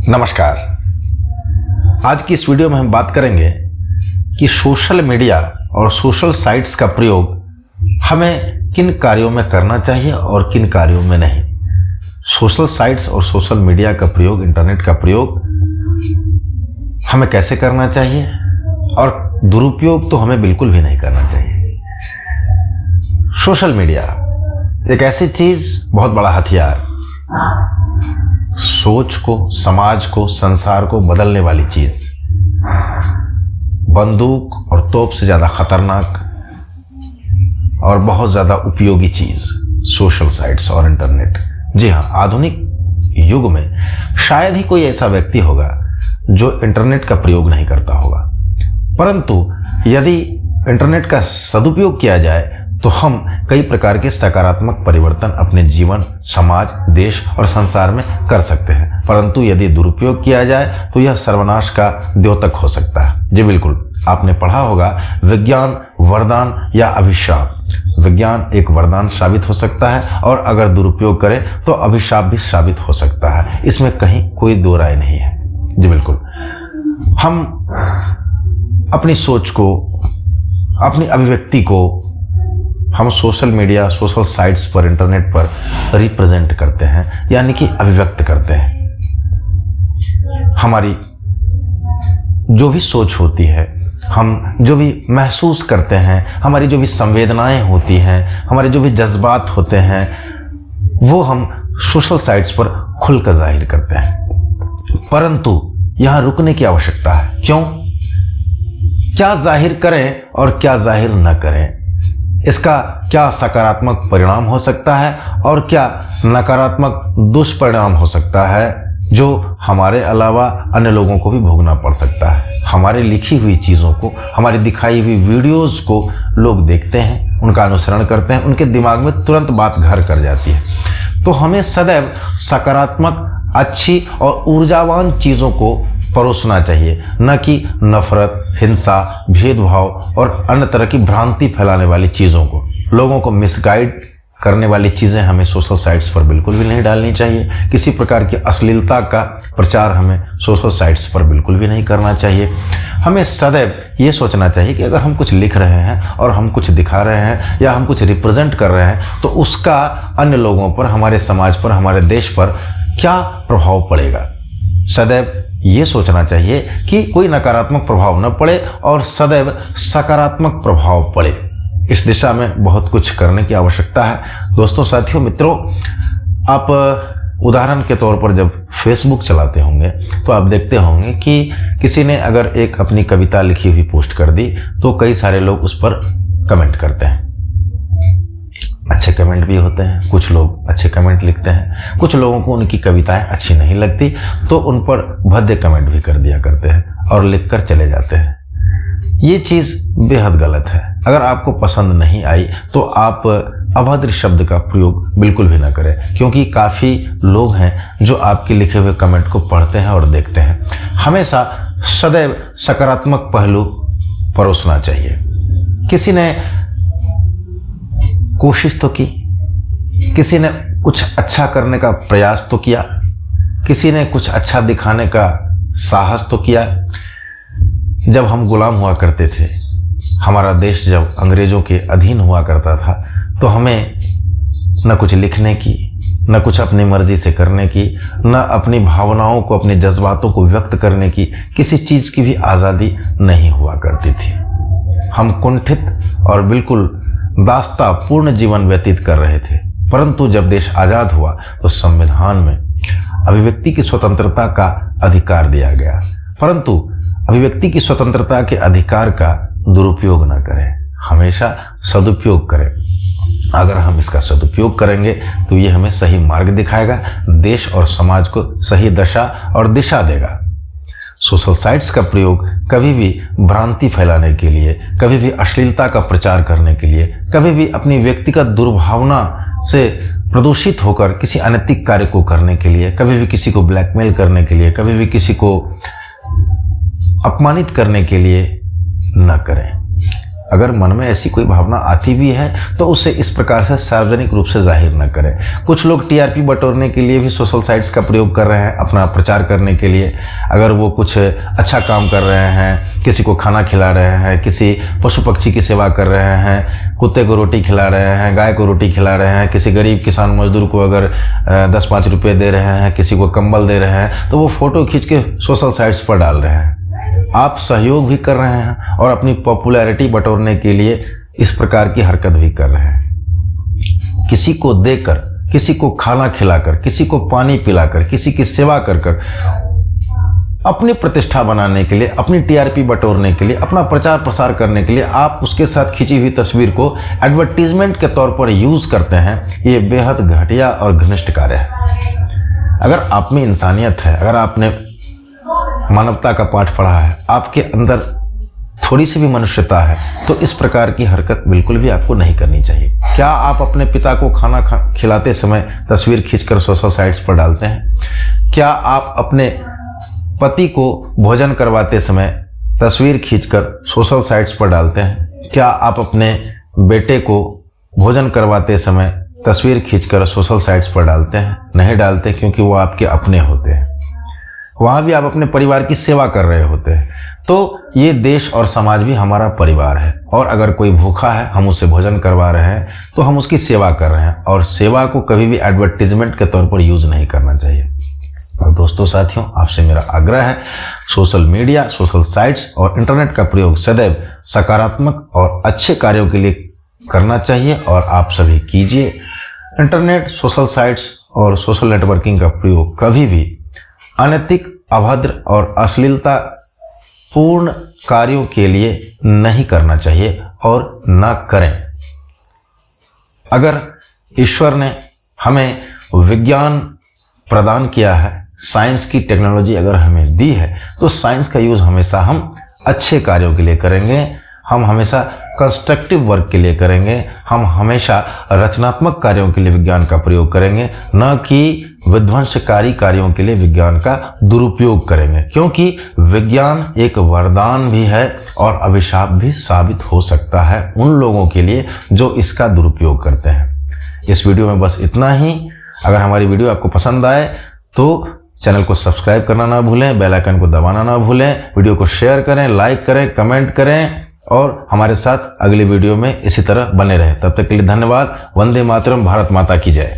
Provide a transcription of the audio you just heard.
नमस्कार। आज की इस वीडियो में हम बात करेंगे कि सोशल मीडिया और सोशल साइट्स का प्रयोग हमें किन कार्यों में करना चाहिए और किन कार्यों में नहीं। सोशल साइट्स और सोशल मीडिया का प्रयोग, इंटरनेट का प्रयोग हमें कैसे करना चाहिए और दुरुपयोग तो हमें बिल्कुल भी नहीं करना चाहिए। सोशल मीडिया एक ऐसी चीज, बहुत बड़ा हथियार, सोच को, समाज को, संसार को बदलने वाली चीज, बंदूक और तोप से ज्यादा खतरनाक और बहुत ज्यादा उपयोगी चीज सोशल साइट्स और इंटरनेट। जी हाँ, आधुनिक युग में शायद ही कोई ऐसा व्यक्ति होगा जो इंटरनेट का प्रयोग नहीं करता होगा, परंतु यदि इंटरनेट का सदुपयोग किया जाए तो हम कई प्रकार के सकारात्मक परिवर्तन अपने जीवन, समाज, देश और संसार में कर सकते हैं। परंतु यदि दुरुपयोग किया जाए तो यह सर्वनाश का द्योतक हो सकता है। जी बिल्कुल, आपने पढ़ा होगा विज्ञान वरदान या अभिशाप। विज्ञान एक वरदान साबित हो सकता है और अगर दुरुपयोग करें तो अभिशाप भी साबित हो सकता है। इसमें कहीं कोई दो राय नहीं है। जी बिल्कुल, हम अपनी सोच को, अपनी अभिव्यक्ति को हम सोशल मीडिया, सोशल साइट्स पर, इंटरनेट पर रिप्रेजेंट करते हैं, यानी कि अभिव्यक्त करते हैं। हमारी जो भी सोच होती है, हम जो भी महसूस करते हैं, हमारी जो भी संवेदनाएं होती हैं, हमारे जो भी जज्बात होते हैं, वो हम सोशल साइट्स पर खुलकर जाहिर करते हैं। परंतु यहाँ रुकने की आवश्यकता है। क्यों? क्या जाहिर करें और क्या जाहिर न करें, इसका क्या सकारात्मक परिणाम हो सकता है और क्या नकारात्मक दुष्परिणाम हो सकता है, जो हमारे अलावा अन्य लोगों को भी भोगना पड़ सकता है। हमारी लिखी हुई चीज़ों को, हमारी दिखाई हुई वीडियोस को लोग देखते हैं, उनका अनुसरण करते हैं, उनके दिमाग में तुरंत बात घर कर जाती है। तो हमें सदैव सकारात्मक, अच्छी और ऊर्जावान चीज़ों को परोसना चाहिए, न कि नफरत, हिंसा, भेदभाव और अन्य तरह की भ्रांति फैलाने वाली चीज़ों को। लोगों को मिसगाइड करने वाली चीज़ें हमें सोशल साइट्स पर बिल्कुल भी नहीं डालनी चाहिए। किसी प्रकार की अश्लीलता का प्रचार हमें सोशल साइट्स पर बिल्कुल भी नहीं करना चाहिए। हमें सदैव ये सोचना चाहिए कि अगर हम कुछ लिख रहे हैं और हम कुछ दिखा रहे हैं या हम कुछ रिप्रेजेंट कर रहे हैं तो उसका अन्य लोगों पर, हमारे समाज पर, हमारे देश पर क्या प्रभाव पड़ेगा। सदैव ये सोचना चाहिए कि कोई नकारात्मक प्रभाव न पड़े और सदैव सकारात्मक प्रभाव पड़े। इस दिशा में बहुत कुछ करने की आवश्यकता है। दोस्तों, साथियों, मित्रों, आप उदाहरण के तौर पर जब फेसबुक चलाते होंगे तो आप देखते होंगे कि किसी ने अगर एक अपनी कविता लिखी हुई पोस्ट कर दी तो कई सारे लोग उस पर कमेंट करते हैं। अच्छे कमेंट भी होते हैं, कुछ लोग अच्छे कमेंट लिखते हैं, कुछ लोगों को उनकी कविताएं अच्छी नहीं लगती तो उन पर भद्दे कमेंट भी कर दिया करते हैं और लिखकर चले जाते हैं। ये चीज़ बेहद गलत है। अगर आपको पसंद नहीं आई तो आप अभद्र शब्द का प्रयोग बिल्कुल भी ना करें, क्योंकि काफ़ी लोग हैं जो आपके लिखे हुए कमेंट को पढ़ते हैं और देखते हैं। हमेशा सदैव सकारात्मक पहलू परोसना चाहिए। किसी ने कोशिश तो की, किसी ने कुछ अच्छा करने का प्रयास तो किया, किसी ने कुछ अच्छा दिखाने का साहस तो किया। जब हम गुलाम हुआ करते थे, हमारा देश जब अंग्रेजों के अधीन हुआ करता था, तो हमें न कुछ लिखने की, न कुछ अपनी मर्जी से करने की, न अपनी भावनाओं को, अपने जज्बातों को व्यक्त करने की, किसी चीज़ की भी आज़ादी नहीं हुआ करती थी। हम कुंठित और बिल्कुल दास्ता पूर्ण जीवन व्यतीत कर रहे थे। परंतु जब देश आज़ाद हुआ तो संविधान में अभिव्यक्ति की स्वतंत्रता का अधिकार दिया गया। परंतु अभिव्यक्ति की स्वतंत्रता के अधिकार का दुरुपयोग न करें, हमेशा सदुपयोग करें। अगर हम इसका सदुपयोग करेंगे तो ये हमें सही मार्ग दिखाएगा, देश और समाज को सही दशा और दिशा देगा। सोशल साइट्स का प्रयोग कभी भी भ्रांति फैलाने के लिए, कभी भी अश्लीलता का प्रचार करने के लिए, कभी भी अपनी व्यक्तिगत दुर्भावना से प्रदूषित होकर किसी अनैतिक कार्य को करने के लिए, कभी भी किसी को ब्लैकमेल करने के लिए, कभी भी किसी को अपमानित करने के लिए न करें। अगर मन में ऐसी कोई भावना आती भी है तो उसे इस प्रकार से सार्वजनिक रूप से जाहिर न करें। कुछ लोग टीआरपी बटोरने के लिए भी सोशल साइट्स का प्रयोग कर रहे हैं, अपना प्रचार करने के लिए। अगर वो कुछ अच्छा काम कर रहे हैं, किसी को खाना खिला रहे हैं, किसी पशु पक्षी की सेवा कर रहे हैं, कुत्ते को रोटी खिला रहे हैं, गाय को रोटी खिला रहे हैं, किसी गरीब किसान मजदूर को अगर 10-5 रुपये दे रहे हैं, किसी को कंबल दे रहे हैं, तो वो फ़ोटो खींच के सोशल साइट्स पर डाल रहे हैं। आप सहयोग भी कर रहे हैं और अपनी पॉपुलैरिटी बटोरने के लिए इस प्रकार की हरकत भी कर रहे हैं। किसी को देकर, किसी को खाना खिलाकर, किसी को पानी पिलाकर, किसी की सेवा कर कर अपनी प्रतिष्ठा बनाने के लिए, अपनी टीआरपी बटोरने के लिए, अपना प्रचार प्रसार करने के लिए आप उसके साथ खींची हुई तस्वीर को एडवर्टीजमेंट के तौर पर यूज़ करते हैं। ये बेहद घटिया और घनिष्ठ कार्य है। अगर आप में इंसानियत है, अगर आपने मानवता का पाठ पढ़ा है, आपके अंदर थोड़ी सी भी मनुष्यता है, तो इस प्रकार की हरकत बिल्कुल भी आपको नहीं करनी चाहिए। क्या आप अपने पिता को खाना खिलाते समय तस्वीर खींचकर सोशल साइट्स पर डालते हैं? क्या आप अपने पति को भोजन करवाते समय तस्वीर खींचकर सोशल साइट्स पर डालते हैं? क्या आप अपने बेटे को भोजन करवाते समय तस्वीर खींचकर सोशल साइट्स पर डालते हैं? नहीं डालते, क्योंकि वो आपके अपने होते हैं। वहाँ भी आप अपने परिवार की सेवा कर रहे होते हैं। तो ये देश और समाज भी हमारा परिवार है, और अगर कोई भूखा है, हम उसे भोजन करवा रहे हैं, तो हम उसकी सेवा कर रहे हैं। और सेवा को कभी भी एडवर्टीजमेंट के तौर पर यूज़ नहीं करना चाहिए। और दोस्तों, साथियों, आपसे मेरा आग्रह है, सोशल मीडिया, सोशल साइट्स और इंटरनेट का प्रयोग सदैव सकारात्मक और अच्छे कार्यों के लिए करना चाहिए, और आप सभी कीजिए। इंटरनेट, सोशल साइट्स और सोशल नेटवर्किंग का प्रयोग कभी भी अनैतिक, अभद्र और अश्लीलता पूर्ण कार्यों के लिए नहीं करना चाहिए और न करें। अगर ईश्वर ने हमें विज्ञान प्रदान किया है, साइंस की टेक्नोलॉजी अगर हमें दी है, तो साइंस का यूज़ हमेशा हम अच्छे कार्यों के लिए करेंगे, हम हमेशा कंस्ट्रक्टिव वर्क के लिए करेंगे, हम हमेशा रचनात्मक कार्यों के लिए विज्ञान का प्रयोग करेंगे, न कि विध्वंसकारी कार्यों के लिए विज्ञान का दुरुपयोग करेंगे। क्योंकि विज्ञान एक वरदान भी है और अभिशाप भी साबित हो सकता है उन लोगों के लिए जो इसका दुरुपयोग करते हैं। इस वीडियो में बस इतना ही। अगर हमारी वीडियो आपको पसंद आए तो चैनल को सब्सक्राइब करना ना भूलें, बेल आइकन को दबाना ना भूलें, वीडियो को शेयर करें, लाइक करें, कमेंट करें, और हमारे साथ अगली वीडियो में इसी तरह बने रहें। तब तक के लिए धन्यवाद। वंदे मातरम। भारत माता की जय।